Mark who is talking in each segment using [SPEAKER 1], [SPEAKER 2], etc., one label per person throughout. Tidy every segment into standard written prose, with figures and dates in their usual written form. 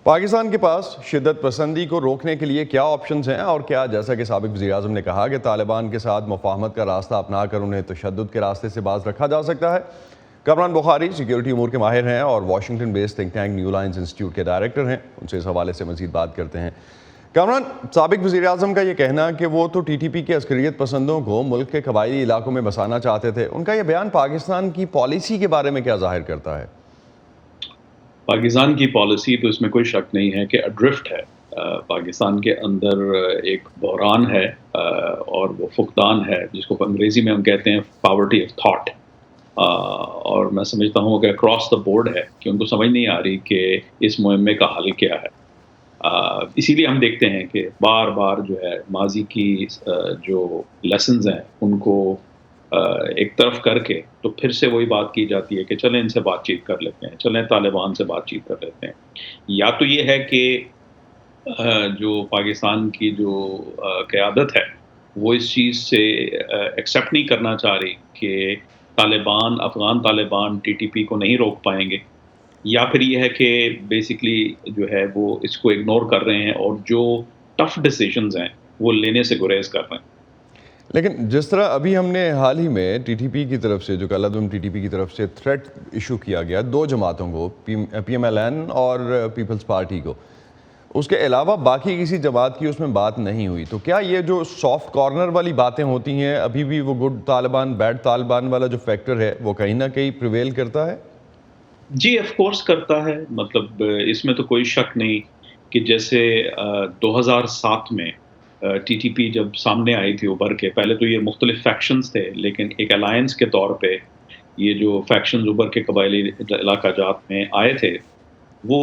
[SPEAKER 1] پاکستان کے پاس شدت پسندی کو روکنے کے لیے کیا آپشنز ہیں، اور کیا جیسا کہ سابق وزیر اعظم نے کہا کہ طالبان کے ساتھ مفاہمت کا راستہ اپنا کر انہیں تشدد کے راستے سے باز رکھا جا سکتا ہے؟ کامران بخاری سیکیورٹی امور کے ماہر ہیں اور Washington based think tank new lines institute کے ڈائریکٹر ہیں، ان سے اس حوالے سے مزید بات کرتے ہیں۔ کامران، سابق وزیر اعظم کا یہ کہنا کہ وہ تو ٹی ٹی پی کے عسکریت پسندوں کو ملک کے قبائلی علاقوں میں بسانا چاہتے تھے، ان کا یہ بیان پاکستان کی پالیسی کے بارے میں کیا ظاہر کرتا ہے؟
[SPEAKER 2] پاکستان کی پالیسی تو اس میں کوئی شک نہیں ہے کہ اڈرفٹ ہے۔ پاکستان کے اندر ایک بحران ہے اور وہ فقدان ہے، جس کو انگریزی میں ہم کہتے ہیں پاورٹی آف تھاٹ، اور میں سمجھتا ہوں کہ اکراس دا بورڈ ہے کہ ان کو سمجھ نہیں آ رہی کہ اس مہمے کا حل کیا ہے۔ اسی لیے ہم دیکھتے ہیں کہ بار بار جو ہے ماضی کی جو لیسنز ہیں ان کو ایک طرف کر کے تو پھر سے وہی بات کی جاتی ہے کہ چلیں ان سے بات چیت کر لیتے ہیں، چلیں طالبان سے بات چیت کر لیتے ہیں۔ یا تو یہ ہے کہ جو پاکستان کی جو قیادت ہے وہ اس چیز سے ایکسیپٹ نہیں کرنا چاہ رہی کہ Taliban, Afghan Taliban T T P کو نہیں روک پائیں گے، یا پھر یہ ہے کہ بیسکلی جو ہے وہ اس کو اگنور کر رہے ہیں اور جو ٹف ڈیسیژنز ہیں وہ لینے سے گریز کر رہے ہیں۔
[SPEAKER 1] لیکن جس طرح ابھی ہم نے حال ہی میں ٹی ٹی پی کی طرف سے، جو کل عدم ٹی ٹی پی کی طرف سے تھریٹ ایشو کیا گیا دو جماعتوں کو، پی ایم ایل این اور پیپلز پارٹی کو، اس کے علاوہ باقی کسی جماعت کی اس میں بات نہیں ہوئی، تو کیا یہ جو سافٹ کارنر والی باتیں ہوتی ہیں ابھی بھی وہ گڈ طالبان بیڈ طالبان والا جو فیکٹر ہے وہ کہیں نہ کہیں پریویل کرتا ہے؟
[SPEAKER 2] جی آف کورس کرتا ہے، مطلب اس میں تو کوئی شک نہیں کہ جیسے 2007 میں ٹی ٹی پی جب سامنے آئی تھی ابھر کے، پہلے تو یہ مختلف فیکشنز تھے لیکن ایک الائنس کے طور پہ یہ جو فیکشنز ابھر کے قبائلی علاقہ جات میں آئے تھے، وہ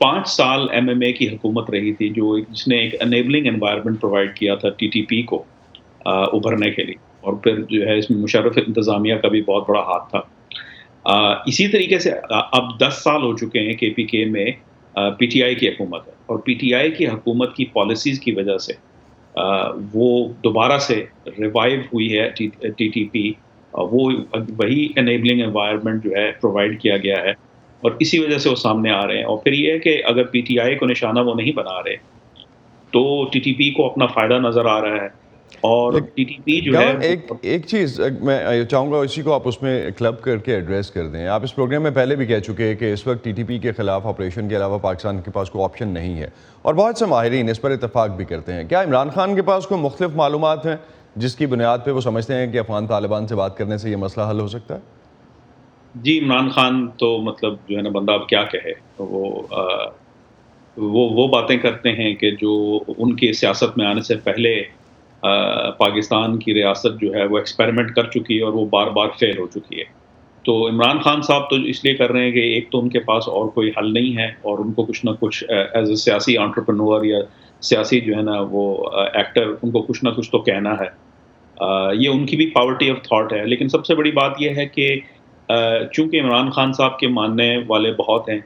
[SPEAKER 2] 5 سال ایم ایم اے کی حکومت رہی تھی جس نے ایک انیبلنگ انوائرمنٹ پرووائڈ کیا تھا ٹی ٹی پی کو ابھرنے کے لیے، اور پھر جو ہے اس میں مشرف انتظامیہ کا بھی بہت بڑا ہاتھ تھا۔ اسی طریقے سے اب 10 سال ہو چکے ہیں کے پی کے میں پی ٹی آئی کی حکومت ہے، اور پی ٹی آئی کی حکومت کی پالیسیز کی وجہ سے وہ دوبارہ سے ریوائیو ہوئی ہے ٹی ٹی پی، وہ وہی انیبلنگ انوائرمنٹ جو ہے پرووائڈ کیا گیا ہے، اور اسی وجہ سے وہ سامنے آ رہے ہیں۔ اور پھر یہ ہے کہ اگر پی ٹی آئی کو نشانہ وہ نہیں بنا رہے تو ٹی ٹی پی کو اپنا فائدہ نظر آ رہا ہے، اور ٹی ٹی پی جو ہے
[SPEAKER 1] ایک چیز میں چاہوں گا اسی کو آپ اس میں کلب کر کے ایڈریس کر دیں۔ آپ اس پروگرام میں پہلے بھی کہہ چکے ہیں کہ اس وقت ٹی ٹی پی کے خلاف آپریشن کے علاوہ پاکستان کے پاس کوئی آپشن نہیں ہے، اور بہت سے ماہرین اس پر اتفاق بھی کرتے ہیں۔ کیا عمران خان کے پاس کوئی مختلف معلومات ہیں جس کی بنیاد پہ وہ سمجھتے ہیں کہ افغان طالبان سے بات کرنے سے یہ مسئلہ حل ہو سکتا ہے؟
[SPEAKER 2] جی عمران خان تو مطلب جو ہے نا، بندہ اب کیا کہے، وہ باتیں کرتے ہیں کہ جو ان کی سیاست میں آنے سے پہلے پاکستان کی ریاست جو ہے وہ ایکسپیریمنٹ کر چکی ہے اور وہ بار بار فیل ہو چکی ہے۔ تو عمران خان صاحب تو اس لیے کر رہے ہیں کہ ایک تو ان کے پاس اور کوئی حل نہیں ہے، اور ان کو کچھ نہ کچھ ایز اے سیاسی انٹرپرنور یا سیاسی جو ہے نا وہ ایکٹر، ان کو کچھ نہ کچھ تو کہنا ہے۔ یہ ان کی بھی پاورٹی آف تھاٹ ہے، لیکن سب سے بڑی بات یہ ہے کہ چونکہ عمران خان صاحب کے ماننے والے بہت ہیں،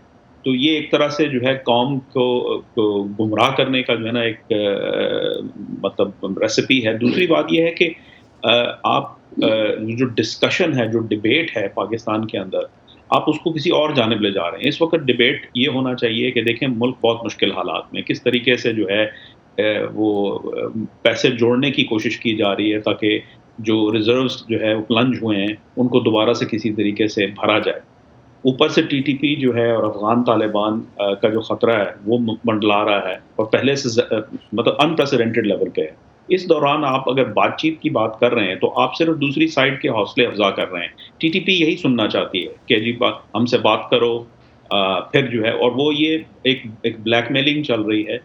[SPEAKER 2] تو یہ ایک طرح سے جو ہے قوم کو گمراہ کرنے کا جو ہے نا ایک مطلب ریسیپی ہے۔ دوسری بات یہ ہے کہ آپ جو ڈسکشن ہے، جو ڈبیٹ ہے پاکستان کے اندر، آپ اس کو کسی اور جانب لے جا رہے ہیں۔ اس وقت ڈبیٹ یہ ہونا چاہیے کہ دیکھیں ملک بہت مشکل حالات میں کس طریقے سے جو ہے وہ پیسے جوڑنے کی کوشش کی جا رہی ہے تاکہ جو ریزروز جو ہے وہ پلنج ہوئے ہیں ان کو دوبارہ سے کسی طریقے سے بھرا جائے۔ اوپر سے ٹی ٹی پی جو ہے اور افغان طالبان کا جو خطرہ ہے وہ منڈلا رہا ہے، اور پہلے سے مطلب انپریسیڈنٹڈ لیول پہ ہے۔ اس دوران آپ اگر بات چیت کی بات کر رہے ہیں تو آپ صرف دوسری سائڈ کے حوصلے افزا کر رہے ہیں۔ ٹی ٹی پی یہی سننا چاہتی ہے کہ جی ہم سے بات کرو، پھر جو ہے، اور وہ یہ ایک بلیک میلنگ چل رہی ہے،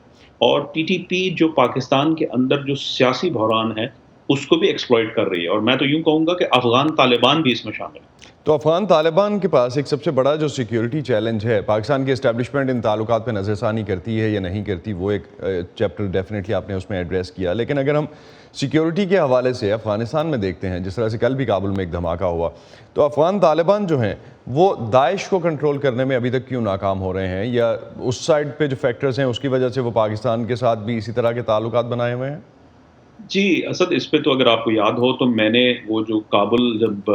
[SPEAKER 2] اور ٹی ٹی پی جو پاکستان کے اندر جو سیاسی بحران ہے اس کو بھی ایکسپلائٹ کر رہی ہے، اور میں تو یوں کہوں گا کہ افغان طالبان بھی اس میں شامل ہے۔
[SPEAKER 1] تو افغان طالبان کے پاس ایک سب سے بڑا جو سیکیورٹی چیلنج ہے، پاکستان کی اسٹیبلشمنٹ ان تعلقات پہ نظر ثانی کرتی ہے یا نہیں کرتی، وہ ایک چیپٹر ڈیفینیٹلی آپ نے اس میں ایڈریس کیا، لیکن اگر ہم سیکیورٹی کے حوالے سے افغانستان میں دیکھتے ہیں، جس طرح سے کل بھی کابل میں ایک دھماکہ ہوا، تو افغان طالبان جو ہیں وہ داعش کو کنٹرول کرنے میں ابھی تک کیوں ناکام ہو رہے ہیں، یا اس سائڈ پہ جو فیکٹرز ہیں اس کی وجہ سے وہ پاکستان کے ساتھ بھی اسی طرح کے تعلقات بنائے ہوئے ہیں؟
[SPEAKER 2] جی اسد، اس پہ تو اگر آپ کو یاد ہو تو میں نے وہ جو کابل جب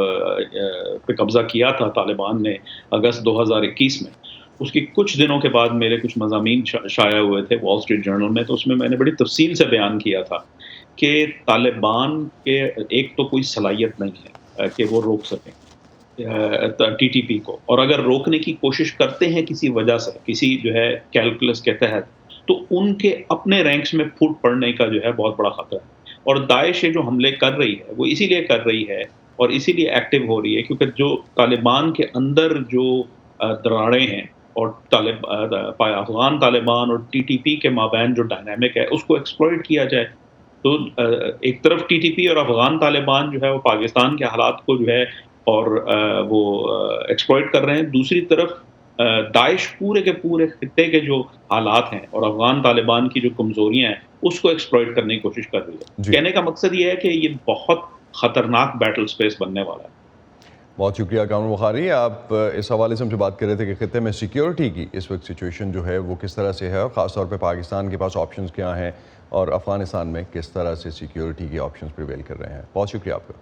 [SPEAKER 2] پہ قبضہ کیا تھا طالبان نے اگست 2021 میں، اس کی کچھ دنوں کے بعد میرے کچھ مضامین شائع ہوئے تھے وال اسٹریٹ جرنل میں، تو اس میں نے بڑی تفصیل سے بیان کیا تھا کہ طالبان کے ایک تو کوئی صلاحیت نہیں ہے کہ وہ روک سکیں ٹی ٹی پی کو، اور اگر روکنے کی کوشش کرتے ہیں کسی وجہ سے، کسی جو ہے کیلکولس کے تحت، تو ان کے اپنے رینکس میں پھوٹ پڑنے کا جو ہے بہت بڑا خطرہ ہے۔ اور داعش یہ جو حملے کر رہی ہے وہ اسی لیے کر رہی ہے اور اسی لیے ایکٹیو ہو رہی ہے کیونکہ جو طالبان کے اندر جو دراڑیں ہیں اور افغان طالبان اور ٹی ٹی پی کے مابین جو ڈائنامک ہے اس کو ایکسپلوئٹ کیا جائے۔ تو ایک طرف ٹی ٹی پی اور افغان طالبان جو ہے وہ پاکستان کے حالات کو جو ہے اور وہ ایکسپلوئٹ کر رہے ہیں، دوسری طرف داعش پورے کے پورے خطے کے جو حالات ہیں اور افغان طالبان کی جو کمزوریاں ہیں اس کو ایکسپلوئٹ کرنے کی کوشش کر رہی ہے۔ کہنے کا مقصد یہ ہے کہ یہ بہت خطرناک بیٹل سپیس بننے والا ہے۔
[SPEAKER 1] بہت شکریہ کامران بخاری، آپ اس حوالے سے ہم سے بات کر رہے تھے کہ خطے میں سیکیورٹی کی اس وقت سچویشن جو ہے وہ کس طرح سے ہے، اور خاص طور پہ پاکستان کے پاس آپشنز کیا ہیں اور افغانستان میں کس طرح سے سیکیورٹی کے آپشنز پریویل کر رہے ہیں۔ بہت شکریہ آپ کا۔